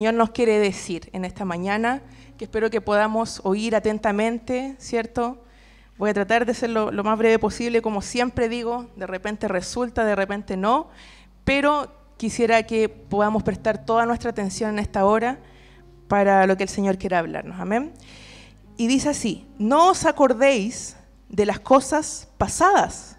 Señor nos quiere decir en esta mañana, que espero que podamos oír atentamente, ¿cierto? Voy a tratar de ser lo más breve posible, como siempre digo, de repente resulta, de repente no, pero quisiera que podamos prestar toda nuestra atención en esta hora para lo que el Señor quiera hablarnos, amén. Y dice así: no os acordéis de las cosas pasadas,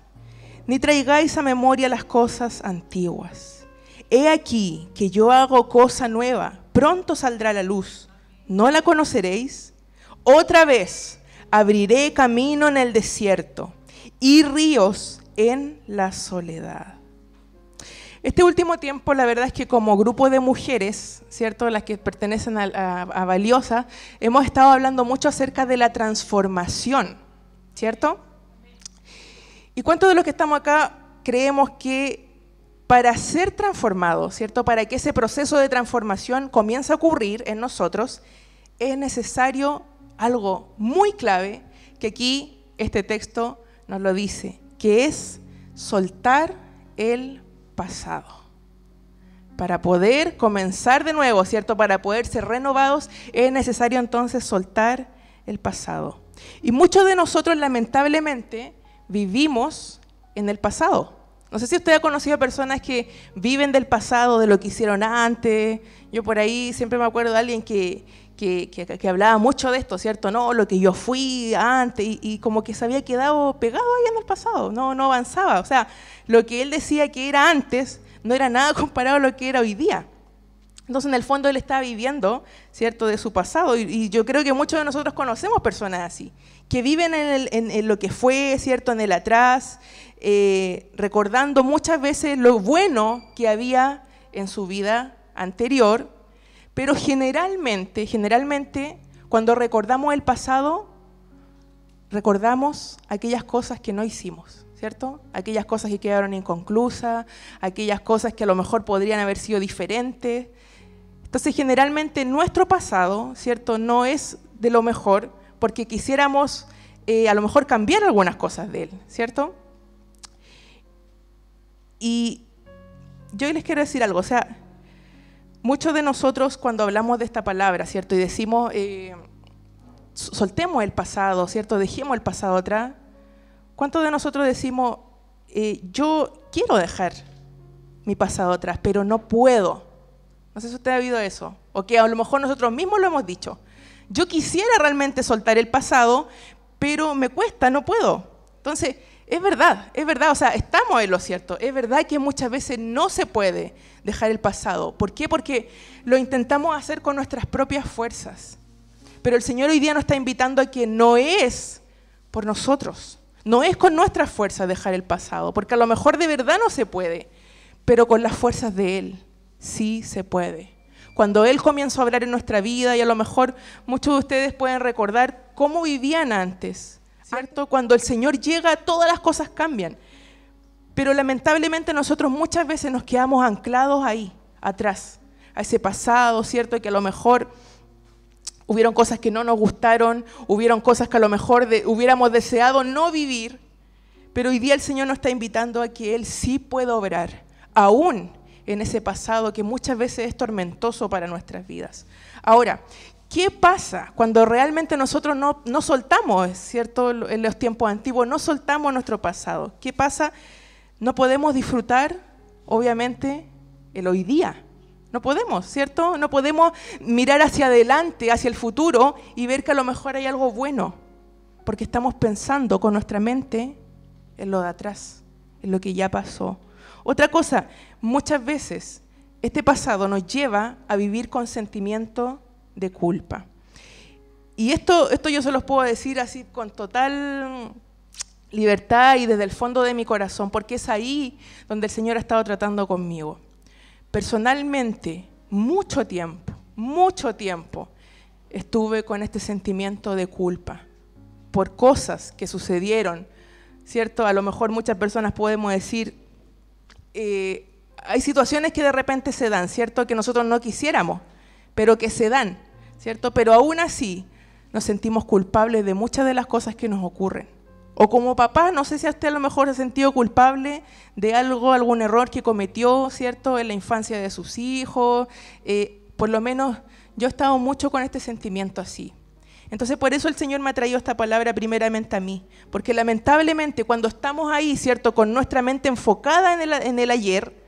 ni traigáis a memoria las cosas antiguas. He aquí que yo hago cosa nueva, pronto saldrá la luz, ¿no la conoceréis? Otra vez abriré camino en el desierto y ríos en la soledad. Este último tiempo, la verdad es que como grupo de mujeres, ¿cierto?, las que pertenecen a Valiosa, hemos estado hablando mucho acerca de la transformación, ¿cierto? ¿Y cuántos de los que estamos acá creemos que para ser transformados, ¿cierto?, para que ese proceso de transformación comience a ocurrir en nosotros, es necesario algo muy clave que aquí este texto nos lo dice, que es soltar el pasado? Para poder comenzar de nuevo, ¿cierto?, para poder ser renovados, es necesario entonces soltar el pasado. Y muchos de nosotros lamentablemente vivimos en el pasado. No sé si usted ha conocido a personas que viven del pasado, de lo que hicieron antes. Yo por ahí siempre me acuerdo de alguien que hablaba mucho de esto, ¿cierto? No, lo que yo fui antes, y como que se había quedado pegado ahí en el pasado, no avanzaba. O sea, lo que él decía que era antes no era nada comparado a lo que era hoy día. Entonces, en el fondo, él estaba viviendo, ¿cierto?, de su pasado. Y yo creo que muchos de nosotros conocemos personas así, que viven en lo que fue, ¿cierto?, en el atrás, recordando muchas veces lo bueno que había en su vida anterior, pero generalmente, cuando recordamos el pasado, recordamos aquellas cosas que no hicimos, ¿cierto? Aquellas cosas que quedaron inconclusas, aquellas cosas que a lo mejor podrían haber sido diferentes. Entonces, generalmente nuestro pasado, ¿cierto?, no es de lo mejor, porque quisiéramos a lo mejor cambiar algunas cosas de él, ¿cierto? Y yo les quiero decir algo, o sea, muchos de nosotros cuando hablamos de esta palabra, ¿cierto?, y decimos, soltemos el pasado, ¿cierto?, dejemos el pasado atrás, ¿cuántos de nosotros decimos, yo quiero dejar mi pasado atrás, pero no puedo? No sé si usted ha oído eso, o que a lo mejor nosotros mismos lo hemos dicho. Yo quisiera realmente soltar el pasado, pero me cuesta, no puedo. Entonces, es verdad, o sea, estamos en lo cierto. Es verdad que muchas veces no se puede dejar el pasado. ¿Por qué? Porque lo intentamos hacer con nuestras propias fuerzas. Pero el Señor hoy día nos está invitando a que no es por nosotros, no es con nuestras fuerzas dejar el pasado, porque a lo mejor de verdad no se puede, pero con las fuerzas de Él sí se puede. Cuando Él comienza a hablar en nuestra vida, y a lo mejor muchos de ustedes pueden recordar cómo vivían antes, ¿cierto? Cuando el Señor llega, todas las cosas cambian. Pero lamentablemente nosotros muchas veces nos quedamos anclados ahí, atrás, a ese pasado, ¿cierto? Que a lo mejor hubieron cosas que no nos gustaron, hubieron cosas que a lo mejor hubiéramos deseado no vivir, pero hoy día el Señor nos está invitando a que Él sí pueda obrar, aún en ese pasado que muchas veces es tormentoso para nuestras vidas. Ahora, ¿qué pasa cuando realmente nosotros no soltamos, ¿cierto?, en los tiempos antiguos, no soltamos nuestro pasado? ¿Qué pasa? No podemos disfrutar, obviamente, el hoy día. No podemos, ¿cierto? No podemos mirar hacia adelante, hacia el futuro, y ver que a lo mejor hay algo bueno, porque estamos pensando con nuestra mente en lo de atrás, en lo que ya pasó. Otra cosa, muchas veces este pasado nos lleva a vivir con sentimiento de culpa. Y esto yo se los puedo decir así con total libertad y desde el fondo de mi corazón, porque es ahí donde el Señor ha estado tratando conmigo. Personalmente, mucho tiempo estuve con este sentimiento de culpa por cosas que sucedieron, ¿cierto? A lo mejor muchas personas podemos decir, hay situaciones que de repente se dan, ¿cierto?, que nosotros no quisiéramos, pero que se dan, ¿cierto? Pero aún así nos sentimos culpables de muchas de las cosas que nos ocurren. O como papá, no sé si a usted a lo mejor se ha sentido culpable de algún error que cometió, ¿cierto?, en la infancia de sus hijos, Por lo menos yo he estado mucho con este sentimiento así. Entonces por eso el Señor me ha traído esta palabra primeramente a mí, porque lamentablemente cuando estamos ahí, ¿cierto?, con nuestra mente enfocada en el ayer,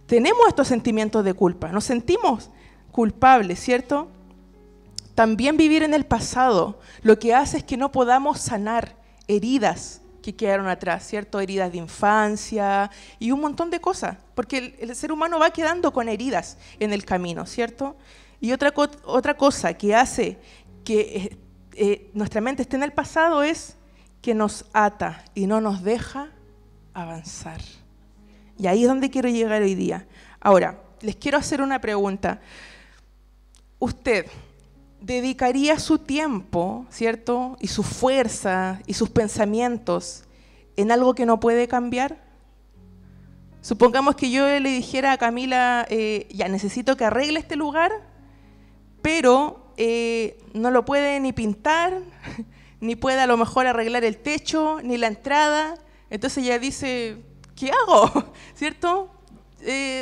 tenemos estos sentimientos de culpa, nos sentimos culpables, ¿cierto? También vivir en el pasado lo que hace es que no podamos sanar heridas que quedaron atrás, ¿cierto? Heridas de infancia y un montón de cosas, porque el ser humano va quedando con heridas en el camino, ¿cierto? Y otra cosa que hace que nuestra mente esté en el pasado es que nos ata y no nos deja avanzar. Y ahí es donde quiero llegar hoy día. Ahora, les quiero hacer una pregunta. ¿Usted dedicaría su tiempo, ¿cierto?, y su fuerza y sus pensamientos en algo que no puede cambiar? Supongamos que yo le dijera a Camila, ya necesito que arregle este lugar, pero no lo puede ni pintar, ni puede a lo mejor arreglar el techo, ni la entrada. Entonces ella dice, ¿qué hago? ¿Cierto?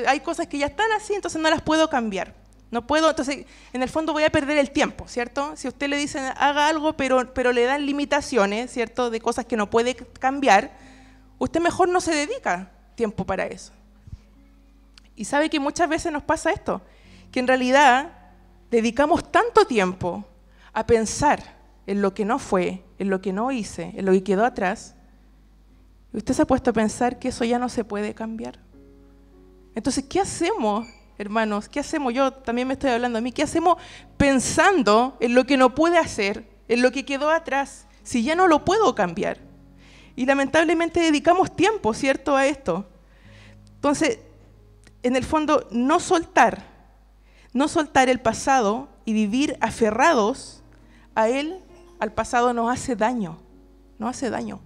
Hay cosas que ya están así, entonces no las puedo cambiar. No puedo, entonces en el fondo voy a perder el tiempo, ¿cierto? Si usted le dice haga algo, pero le dan limitaciones, ¿cierto?, de cosas que no puede cambiar, usted mejor no se dedica tiempo para eso. Y sabe que muchas veces nos pasa esto, que en realidad dedicamos tanto tiempo a pensar en lo que no fue, en lo que no hice, en lo que quedó atrás, y usted se ha puesto a pensar que eso ya no se puede cambiar. Entonces, ¿qué hacemos, hermanos? ¿Qué hacemos? Yo también me estoy hablando a mí. ¿Qué hacemos pensando en lo que no puede hacer, en lo que quedó atrás, si ya no lo puedo cambiar? Y lamentablemente dedicamos tiempo, ¿cierto?, a esto. Entonces, en el fondo, no soltar el pasado y vivir aferrados a él, al pasado, nos hace daño. Nos hace daño.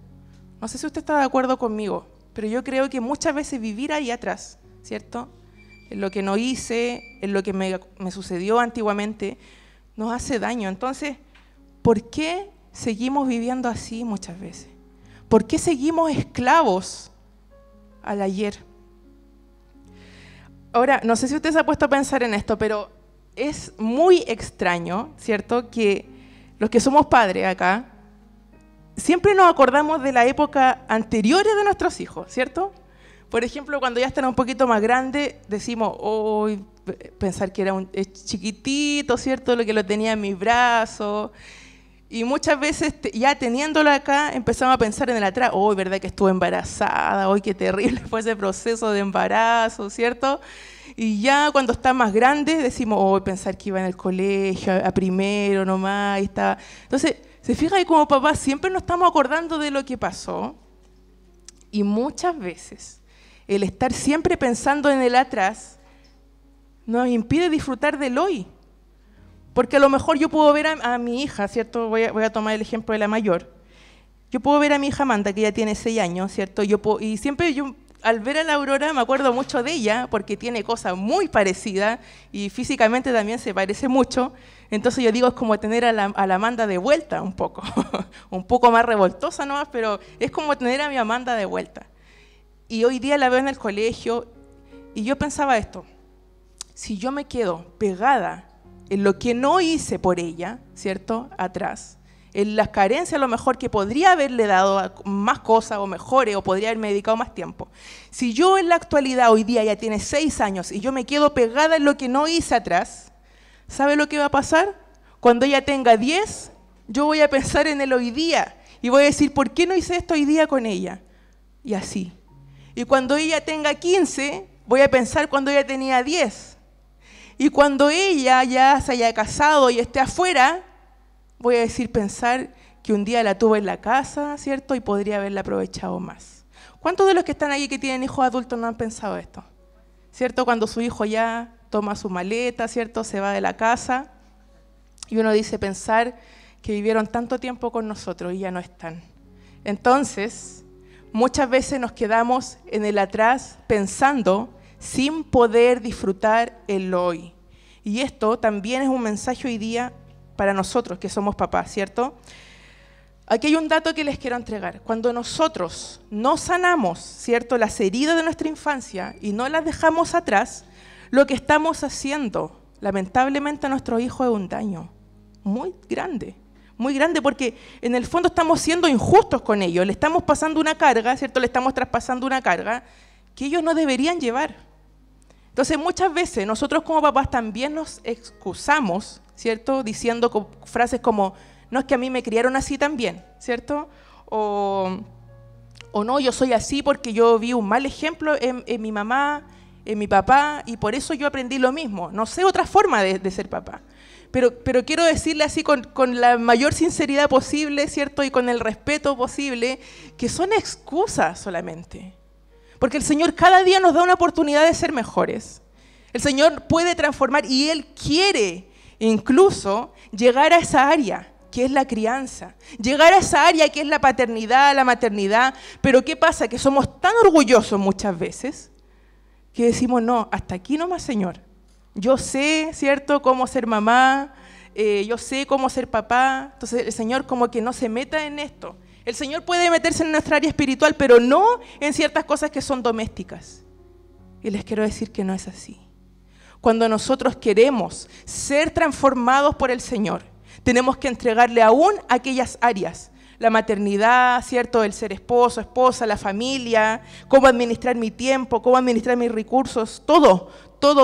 No sé si usted está de acuerdo conmigo, pero yo creo que muchas veces vivir ahí atrás, ¿cierto?, en lo que no hice, en lo que me sucedió antiguamente, nos hace daño. Entonces, ¿por qué seguimos viviendo así muchas veces? ¿Por qué seguimos esclavos al ayer? Ahora, no sé si usted se ha puesto a pensar en esto, pero es muy extraño, ¿cierto?, que los que somos padres acá, siempre nos acordamos de la época anterior de nuestros hijos, ¿cierto? Por ejemplo, cuando ya están un poquito más grandes, decimos, pensar que era chiquitito, ¿cierto?, lo que lo tenía en mis brazos. Y muchas veces, ya teniéndolo acá, empezamos a pensar en el atrás, ¿verdad que estuve embarazada? Qué terrible fue ese proceso de embarazo, ¿cierto? Y ya cuando está más grande, decimos, pensar que iba en el colegio, a primero nomás, y estaba. Entonces, se fija que como papás siempre nos estamos acordando de lo que pasó, y muchas veces el estar siempre pensando en el atrás nos impide disfrutar del hoy. Porque a lo mejor yo puedo ver a mi hija, ¿cierto? Voy a tomar el ejemplo de la mayor. Yo puedo ver a mi hija Amanda, que ya tiene 6 años, ¿cierto? Y siempre yo, al ver a la Aurora, me acuerdo mucho de ella, porque tiene cosas muy parecidas y físicamente también se parece mucho. Entonces yo digo, es como tener a la Amanda de vuelta un poco. Un poco más revoltosa nomás, pero es como tener a mi Amanda de vuelta. Y hoy día la veo en el colegio y yo pensaba esto, si yo me quedo pegada en lo que no hice por ella, ¿cierto?, atrás, en las carencias a lo mejor que podría haberle dado más cosas o mejores o podría haberme dedicado más tiempo. Si yo en la actualidad, hoy día ya tiene 6 años y yo me quedo pegada en lo que no hice atrás, ¿sabe lo que va a pasar? Cuando ella tenga 10, yo voy a pensar en el hoy día y voy a decir, ¿por qué no hice esto hoy día con ella? Y así. Y cuando ella tenga 15, voy a pensar cuando ella tenía 10. Y cuando ella ya se haya casado y esté afuera, voy a pensar que un día la tuve en la casa, ¿cierto? Y podría haberla aprovechado más. ¿Cuántos de los que están ahí que tienen hijos adultos no han pensado esto? ¿Cierto? Cuando su hijo ya toma su maleta, ¿cierto?, se va de la casa y uno dice pensar que vivieron tanto tiempo con nosotros y ya no están. Entonces, muchas veces nos quedamos en el atrás pensando sin poder disfrutar el hoy. Y esto también es un mensaje hoy día para nosotros que somos papás, ¿cierto? Aquí hay un dato que les quiero entregar. Cuando nosotros no sanamos, ¿cierto?, las heridas de nuestra infancia y no las dejamos atrás, lo que estamos haciendo lamentablemente a nuestros hijos es un daño muy grande, porque en el fondo estamos siendo injustos con ellos, le estamos pasando una carga, ¿cierto? Le estamos traspasando una carga que ellos no deberían llevar. Entonces muchas veces nosotros como papás también nos excusamos, ¿cierto? Diciendo frases como, no, es que a mí me criaron así también, ¿cierto? O no, yo soy así porque yo vi un mal ejemplo en mi mamá, en mi papá, y por eso yo aprendí lo mismo. No sé otra forma de ser papá. Pero quiero decirle así con la mayor sinceridad posible, ¿cierto? Y con el respeto posible, que son excusas solamente. Porque el Señor cada día nos da una oportunidad de ser mejores. El Señor puede transformar y Él quiere incluso llegar a esa área que es la crianza, llegar a esa área que es la paternidad, la maternidad. Pero ¿qué pasa? Que somos tan orgullosos muchas veces que decimos, no, hasta aquí nomás, Señor. Yo sé, ¿cierto?, cómo ser mamá, yo sé cómo ser papá. Entonces el Señor como que no se meta en esto. El Señor puede meterse en nuestra área espiritual, pero no en ciertas cosas que son domésticas. Y les quiero decir que no es así. Cuando nosotros queremos ser transformados por el Señor, tenemos que entregarle aún aquellas áreas. La maternidad, ¿cierto? El ser esposo, esposa, la familia, cómo administrar mi tiempo, cómo administrar mis recursos, todo.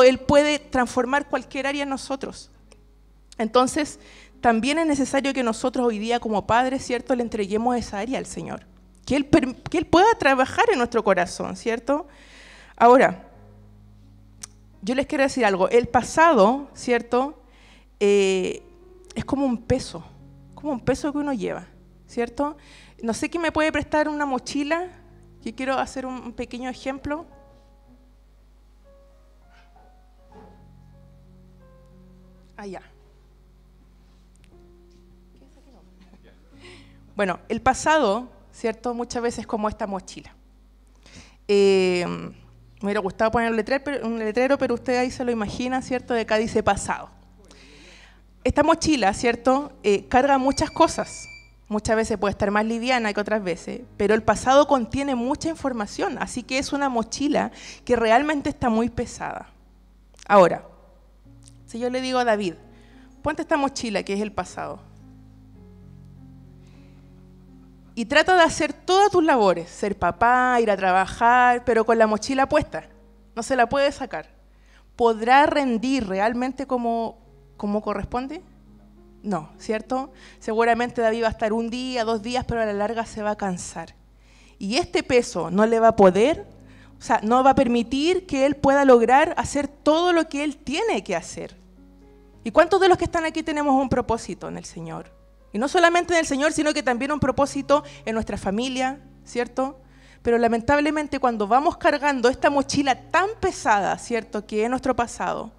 Él puede transformar cualquier área en nosotros. Entonces, también es necesario que nosotros hoy día como padres, ¿cierto?, le entreguemos esa área al Señor. Que Él pueda trabajar en nuestro corazón, ¿cierto? Ahora, yo les quiero decir algo. El pasado, ¿cierto?, es como un peso que uno lleva, ¿cierto? No sé quién me puede prestar una mochila, que quiero hacer un pequeño ejemplo. Allá. Bueno, el pasado, ¿cierto? Muchas veces como esta mochila. Me hubiera gustado poner un letrero, pero usted ahí se lo imagina, ¿cierto? De acá dice pasado. Esta mochila, ¿cierto?, carga muchas cosas. Muchas veces puede estar más liviana que otras veces, pero el pasado contiene mucha información, así que es una mochila que realmente está muy pesada. Ahora, si yo le digo a David, ponte esta mochila que es el pasado, y trata de hacer todas tus labores, ser papá, ir a trabajar, pero con la mochila puesta, no se la puede sacar. ¿Podrá rendir realmente como corresponde? No, ¿cierto? Seguramente David va a estar un día, 2 días, pero a la larga se va a cansar. Y este peso no le va a poder, o sea, no va a permitir que él pueda lograr hacer todo lo que él tiene que hacer. ¿Y cuántos de los que están aquí tenemos un propósito en el Señor? Y no solamente en el Señor, sino que también un propósito en nuestra familia, ¿cierto? Pero lamentablemente cuando vamos cargando esta mochila tan pesada, ¿cierto?, que es nuestro pasado,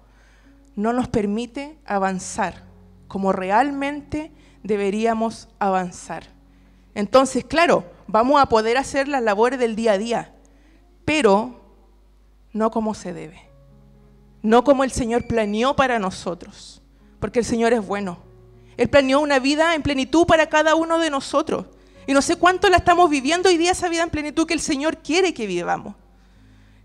no nos permite avanzar como realmente deberíamos avanzar. Entonces, claro, vamos a poder hacer las labores del día a día, pero no como se debe, no como el Señor planeó para nosotros, porque el Señor es bueno. Él planeó una vida en plenitud para cada uno de nosotros, y no sé cuánto la estamos viviendo hoy día, esa vida en plenitud que el Señor quiere que vivamos.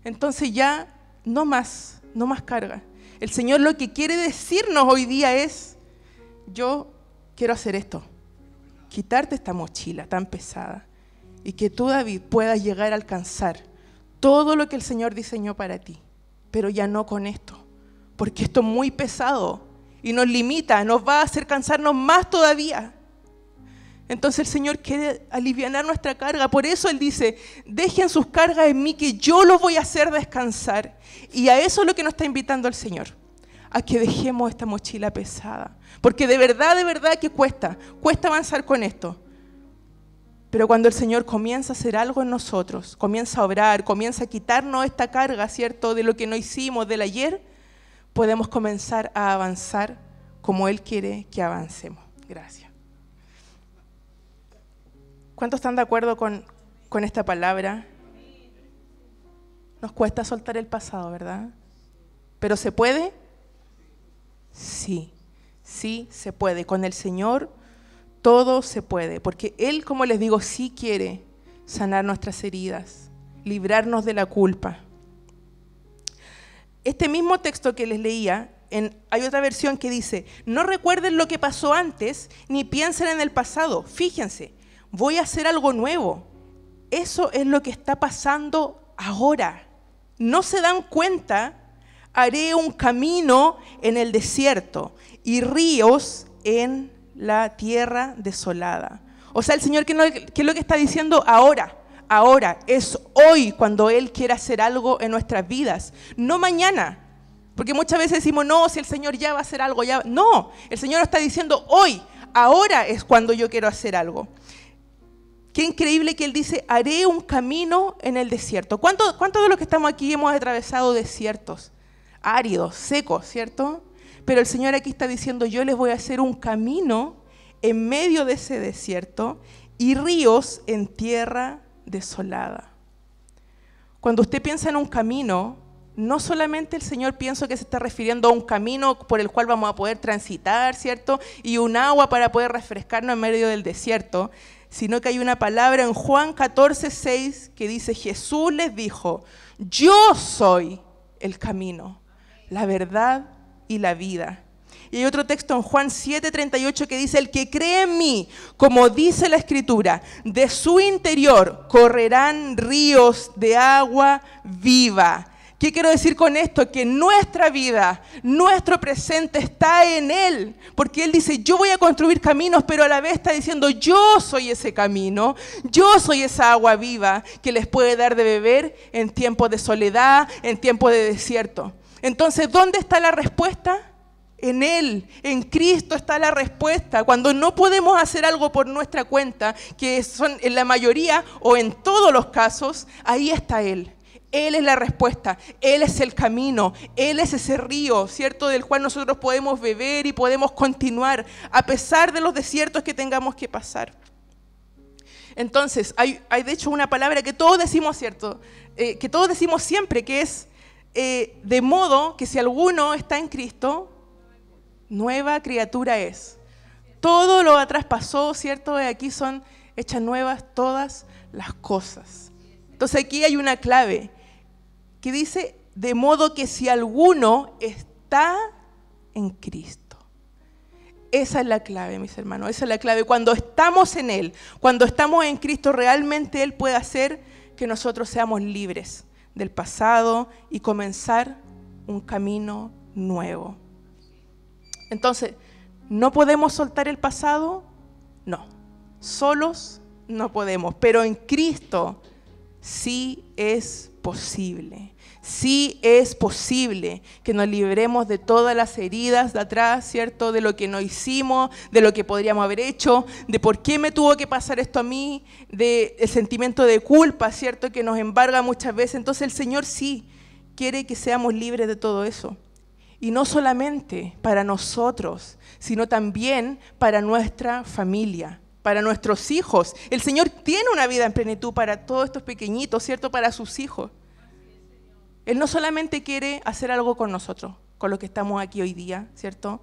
Entonces ya no más carga. El Señor lo que quiere decirnos hoy día es, yo quiero hacer esto, quitarte esta mochila tan pesada y que tú, David, puedas llegar a alcanzar todo lo que el Señor diseñó para ti, pero ya no con esto, porque esto es muy pesado y nos limita, nos va a hacer cansarnos más todavía. Entonces el Señor quiere alivianar nuestra carga, por eso Él dice, dejen sus cargas en mí que yo los voy a hacer descansar. Y a eso es lo que nos está invitando el Señor, a que dejemos esta mochila pesada, porque de verdad que cuesta avanzar con esto. Pero cuando el Señor comienza a hacer algo en nosotros, comienza a obrar, comienza a quitarnos esta carga, ¿cierto?, de lo que no hicimos del ayer, podemos comenzar a avanzar como Él quiere que avancemos. Gracias. ¿Cuántos están de acuerdo con esta palabra? Nos cuesta soltar el pasado, ¿verdad? ¿Pero se puede? Sí se puede. Con el Señor todo se puede, porque Él, como les digo, sí quiere sanar nuestras heridas, librarnos de la culpa. Este mismo texto que les leía hay otra versión que dice, no recuerden lo que pasó antes, ni piensen en el pasado. Fíjense, voy a hacer algo nuevo. Eso es lo que está pasando ahora. ¿No se dan cuenta? Haré un camino en el desierto y ríos en la tierra desolada. O sea, el Señor, ¿qué es lo que está diciendo ahora? Ahora, es hoy cuando Él quiere hacer algo en nuestras vidas, no mañana. Porque muchas veces decimos, no, si el Señor ya va a hacer algo, ya. No, el Señor está diciendo hoy, ahora es cuando yo quiero hacer algo. Qué increíble que Él dice, haré un camino en el desierto. ¿Cuántos de los que estamos aquí hemos atravesado desiertos? Áridos, secos, ¿cierto? Pero el Señor aquí está diciendo, yo les voy a hacer un camino en medio de ese desierto y ríos en tierra desolada. Cuando usted piensa en un camino, no solamente el Señor pienso que se está refiriendo a un camino por el cual vamos a poder transitar, ¿cierto? Y un agua para poder refrescarnos en medio del desierto, sino que hay una palabra en Juan 14:6 que dice, Jesús les dijo, yo soy el camino, la verdad y la vida. Y hay otro texto en Juan 7:38 que dice, el que cree en mí, como dice la Escritura, de su interior correrán ríos de agua viva. ¿Qué quiero decir con esto? Que nuestra vida, nuestro presente está en Él. Porque Él dice, yo voy a construir caminos, pero a la vez está diciendo, yo soy ese camino, yo soy esa agua viva que les puede dar de beber en tiempos de soledad, en tiempos de desierto. Entonces, ¿dónde está la respuesta? En Él, en Cristo está la respuesta. Cuando no podemos hacer algo por nuestra cuenta, que son en la mayoría o en todos los casos, ahí está Él. Él es la respuesta, Él es el camino, Él es ese río, ¿cierto? Del cual nosotros podemos beber y podemos continuar a pesar de los desiertos que tengamos que pasar. Entonces, hay de hecho una palabra que todos decimos, ¿cierto? Que todos decimos siempre, que es de modo que si alguno está en Cristo, nueva criatura es. Todo lo atrás pasó, ¿cierto? Aquí son hechas nuevas todas las cosas. Entonces aquí hay una clave que dice, de modo que si alguno está en Cristo. Esa es la clave, mis hermanos, esa es la clave. Cuando estamos en Él, cuando estamos en Cristo, realmente Él puede hacer que nosotros seamos libres del pasado y comenzar un camino nuevo. Entonces, ¿no podemos soltar el pasado? No, solos no podemos, pero en Cristo sí es posible. Sí es posible que nos libremos de todas las heridas de atrás, ¿cierto? De lo que no hicimos, de lo que podríamos haber hecho, de por qué me tuvo que pasar esto a mí, del sentimiento de culpa, ¿cierto? Que nos embarga muchas veces. Entonces el Señor sí quiere que seamos libres de todo eso. Y no solamente para nosotros, sino también para nuestra familia, para nuestros hijos. El Señor tiene una vida en plenitud para todos estos pequeñitos, ¿cierto? Para sus hijos. Él no solamente quiere hacer algo con nosotros, con los que estamos aquí hoy día, ¿cierto?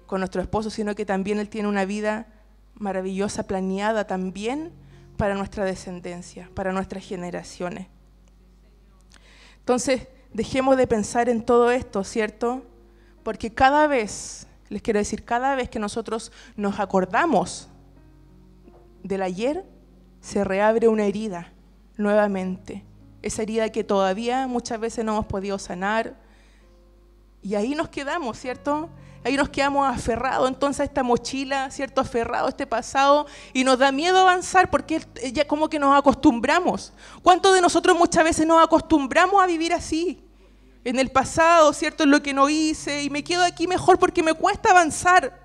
Con nuestro esposo, sino que también Él tiene una vida maravillosa, planeada también para nuestra descendencia, para nuestras generaciones. Entonces, dejemos de pensar en todo esto, ¿cierto? Porque cada vez, les quiero decir, cada vez que nosotros nos acordamos del ayer, se reabre una herida nuevamente. Esa herida que todavía muchas veces no hemos podido sanar. Y ahí nos quedamos, ¿cierto? Ahí nos quedamos aferrados entonces a esta mochila, ¿cierto? Aferrados a este pasado y nos da miedo avanzar porque ya como que nos acostumbramos. ¿Cuántos de nosotros muchas veces nos acostumbramos a vivir así? En el pasado, ¿cierto? En lo que no hice y me quedo aquí mejor porque me cuesta avanzar.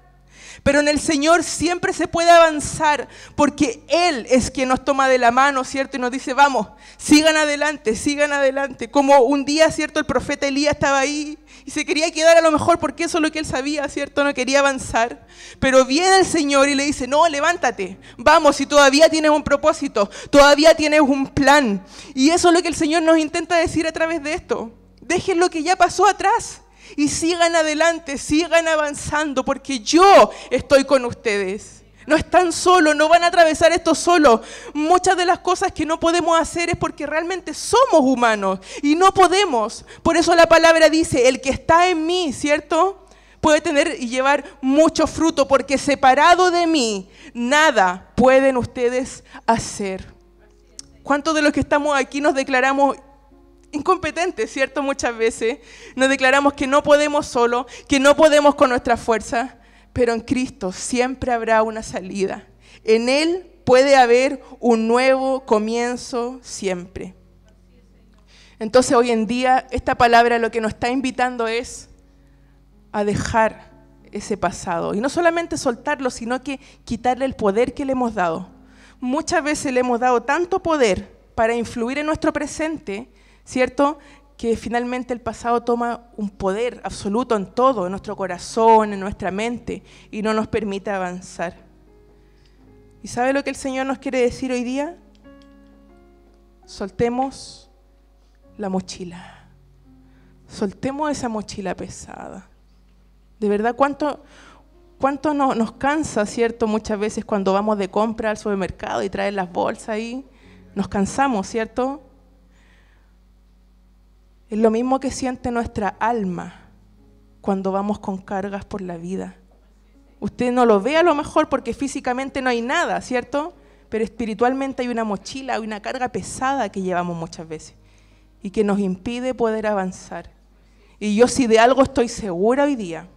Pero en el Señor siempre se puede avanzar porque Él es quien nos toma de la mano, ¿cierto? Y nos dice, vamos, sigan adelante, sigan adelante. Como un día, ¿cierto? El profeta Elías estaba ahí y se quería quedar a lo mejor porque eso es lo que él sabía, ¿cierto? No quería avanzar. Pero viene el Señor y le dice, no, levántate, vamos, si todavía tienes un propósito, todavía tienes un plan. Y eso es lo que el Señor nos intenta decir a través de esto. Dejen lo que ya pasó atrás. Y sigan adelante, sigan avanzando, porque yo estoy con ustedes. No están solos, no van a atravesar esto solos. Muchas de las cosas que no podemos hacer es porque realmente somos humanos y no podemos. Por eso la palabra dice, el que está en mí, ¿cierto? Puede tener y llevar mucho fruto, porque separado de mí, nada pueden ustedes hacer. ¿Cuántos de los que estamos aquí nos declaramos incompetentes, cierto? Muchas veces nos declaramos que no podemos solo, que no podemos con nuestra fuerza, pero en Cristo siempre habrá una salida. En Él puede haber un nuevo comienzo siempre. Entonces hoy en día esta palabra lo que nos está invitando es a dejar ese pasado. Y no solamente soltarlo, sino que quitarle el poder que le hemos dado. Muchas veces le hemos dado tanto poder para influir en nuestro presente, ¿cierto?, que finalmente el pasado toma un poder absoluto en todo, en nuestro corazón, en nuestra mente, y no nos permite avanzar. ¿Y sabe lo que el Señor nos quiere decir hoy día? Soltemos la mochila. Soltemos esa mochila pesada. De verdad, ¿cuánto nos cansa, cierto? Muchas veces cuando vamos de compra al supermercado y traen las bolsas ahí, nos cansamos, ¿cierto? Es lo mismo que siente nuestra alma cuando vamos con cargas por la vida. Usted no lo ve a lo mejor porque físicamente no hay nada, ¿cierto? Pero espiritualmente hay una mochila, hay una carga pesada que llevamos muchas veces y que nos impide poder avanzar. Y yo si de algo estoy segura hoy día,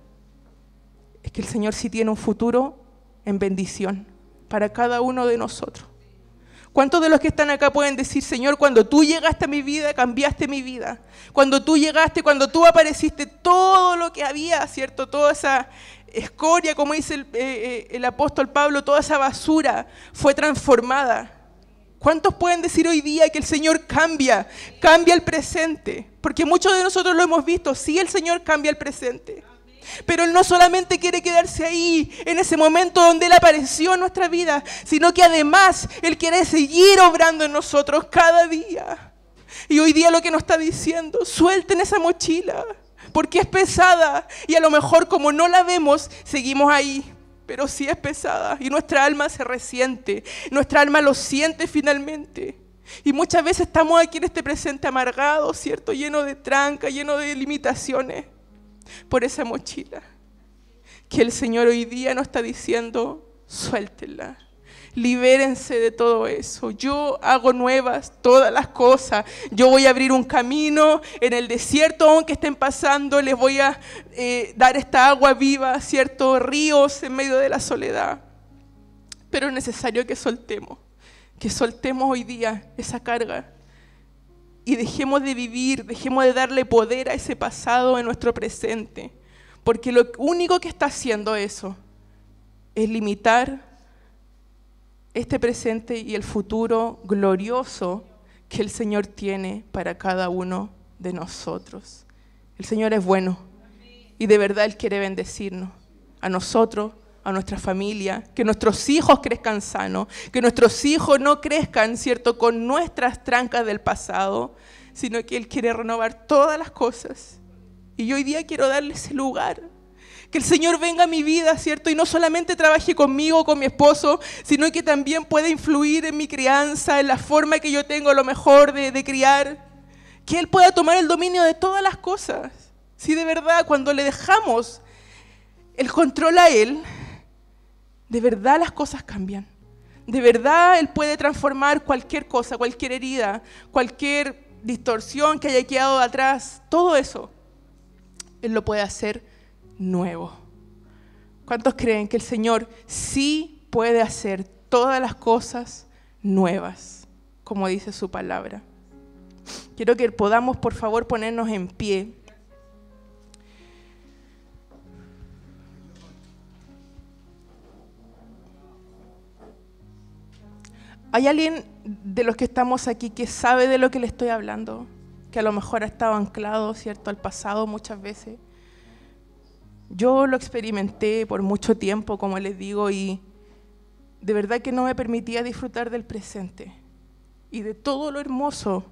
es que el Señor sí tiene un futuro en bendición para cada uno de nosotros. ¿Cuántos de los que están acá pueden decir, Señor, cuando tú llegaste a mi vida, cambiaste mi vida? Cuando tú llegaste, cuando tú apareciste, todo lo que había, ¿cierto? Toda esa escoria, como dice el apóstol Pablo, toda esa basura fue transformada. ¿Cuántos pueden decir hoy día que el Señor cambia el presente? Porque muchos de nosotros lo hemos visto, sí, el Señor cambia el presente. Pero Él no solamente quiere quedarse ahí, en ese momento donde Él apareció en nuestra vida, sino que además Él quiere seguir obrando en nosotros cada día. Y hoy día lo que nos está diciendo, suelten esa mochila, porque es pesada. Y a lo mejor como no la vemos, seguimos ahí. Pero sí es pesada y nuestra alma se resiente, nuestra alma lo siente finalmente. Y muchas veces estamos aquí en este presente amargado, ¿cierto? Lleno de trancas, lleno de limitaciones. Por esa mochila que el Señor hoy día nos está diciendo, suéltenla, libérense de todo eso. Yo hago nuevas todas las cosas. Yo voy a abrir un camino en el desierto, aunque estén pasando, les voy a dar esta agua viva, ¿cierto? Ríos en medio de la soledad. Pero es necesario que soltemos hoy día esa carga. Y dejemos de vivir, dejemos de darle poder a ese pasado en nuestro presente. Porque lo único que está haciendo eso es limitar este presente y el futuro glorioso que el Señor tiene para cada uno de nosotros. El Señor es bueno y de verdad Él quiere bendecirnos, a nosotros, a nuestra familia, que nuestros hijos crezcan sanos, que nuestros hijos no crezcan, ¿cierto?, con nuestras trancas del pasado, sino que Él quiere renovar todas las cosas. Y yo hoy día quiero darle ese lugar, que el Señor venga a mi vida, ¿cierto?, y no solamente trabaje conmigo, con mi esposo, sino que también pueda influir en mi crianza, en la forma que yo tengo a lo mejor de criar, que Él pueda tomar el dominio de todas las cosas. Si de verdad cuando le dejamos el control a Él, de verdad las cosas cambian. De verdad Él puede transformar cualquier cosa, cualquier herida, cualquier distorsión que haya quedado atrás. Todo eso, Él lo puede hacer nuevo. ¿Cuántos creen que el Señor sí puede hacer todas las cosas nuevas, como dice su palabra? Quiero que podamos, por favor, ponernos en pie. ¿Hay alguien de los que estamos aquí que sabe de lo que le estoy hablando? Que a lo mejor ha estado anclado, ¿cierto?, al pasado muchas veces. Yo lo experimenté por mucho tiempo, como les digo, y de verdad que no me permitía disfrutar del presente y de todo lo hermoso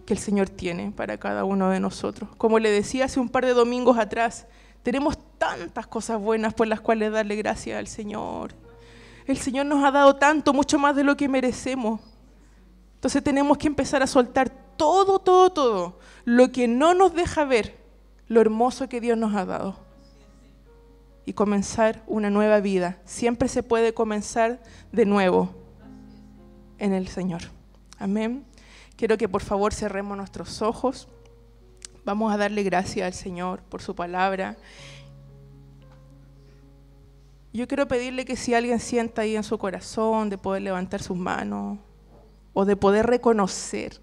que el Señor tiene para cada uno de nosotros. Como le decía hace un par de domingos atrás, tenemos tantas cosas buenas por las cuales darle gracias al Señor. El Señor nos ha dado tanto, mucho más de lo que merecemos. Entonces tenemos que empezar a soltar todo lo que no nos deja ver lo hermoso que Dios nos ha dado y comenzar una nueva vida. Siempre se puede comenzar de nuevo en el Señor. Amén. Quiero que por favor cerremos nuestros ojos. Vamos a darle gracias al Señor por su palabra. Yo quiero pedirle que si alguien sienta ahí en su corazón de poder levantar sus manos o de poder reconocer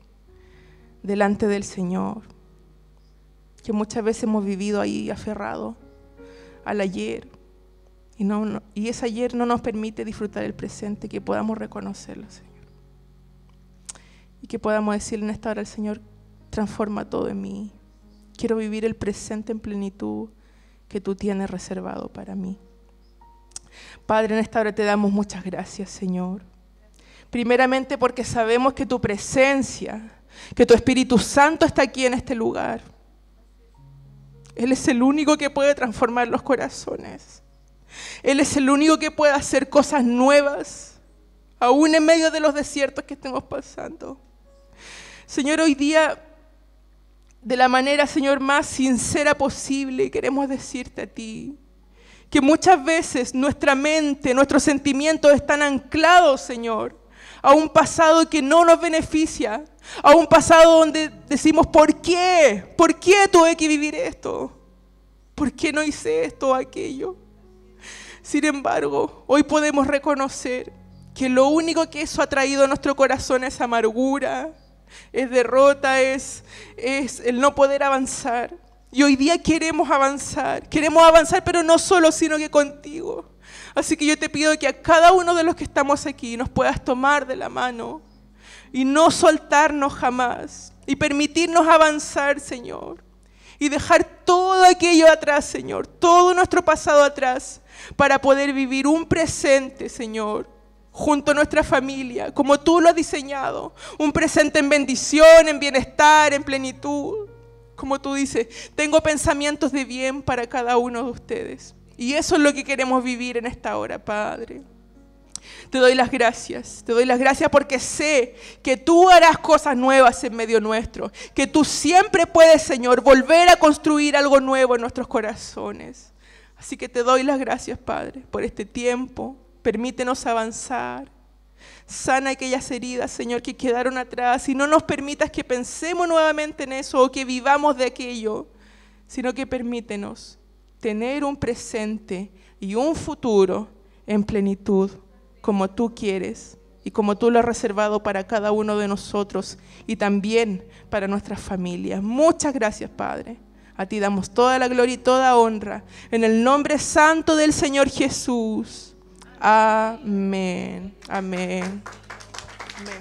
delante del Señor que muchas veces hemos vivido ahí aferrados al ayer y ese ayer no nos permite disfrutar el presente, que podamos reconocerlo, Señor, y que podamos decirle en esta hora al Señor: transforma todo en mí, quiero vivir el presente en plenitud que tú tienes reservado para mí. Padre, en esta hora te damos muchas gracias, Señor. Primeramente porque sabemos que tu presencia, que tu Espíritu Santo está aquí en este lugar. Él es el único que puede transformar los corazones. Él es el único que puede hacer cosas nuevas, aún en medio de los desiertos que estemos pasando. Señor, hoy día, de la manera, Señor, más sincera posible, queremos decirte a ti que muchas veces nuestra mente, nuestros sentimientos están anclados, Señor, a un pasado que no nos beneficia, a un pasado donde decimos: ¿por qué? ¿Por qué tuve que vivir esto? ¿Por qué no hice esto o aquello? Sin embargo, hoy podemos reconocer que lo único que eso ha traído a nuestro corazón es amargura, es derrota, es el no poder avanzar. Y hoy día queremos avanzar pero no solo, sino que contigo. Así que yo te pido que a cada uno de los que estamos aquí nos puedas tomar de la mano y no soltarnos jamás y permitirnos avanzar, Señor, y dejar todo aquello atrás, Señor, todo nuestro pasado atrás, para poder vivir un presente, Señor, junto a nuestra familia, como tú lo has diseñado, un presente en bendición, en bienestar, en plenitud. Como tú dices, tengo pensamientos de bien para cada uno de ustedes. Y eso es lo que queremos vivir en esta hora, Padre. Te doy las gracias porque sé que tú harás cosas nuevas en medio nuestro, que tú siempre puedes, Señor, volver a construir algo nuevo en nuestros corazones. Así que te doy las gracias, Padre, por este tiempo. Permítenos avanzar. Sana aquellas heridas, Señor, que quedaron atrás, y no nos permitas que pensemos nuevamente en eso o que vivamos de aquello, sino que permítenos tener un presente y un futuro en plenitud, como tú quieres y como tú lo has reservado para cada uno de nosotros y también para nuestras familias. Muchas gracias, Padre. A ti damos toda la gloria y toda honra, en el nombre santo del Señor Jesús. Amén. Amén. Amén.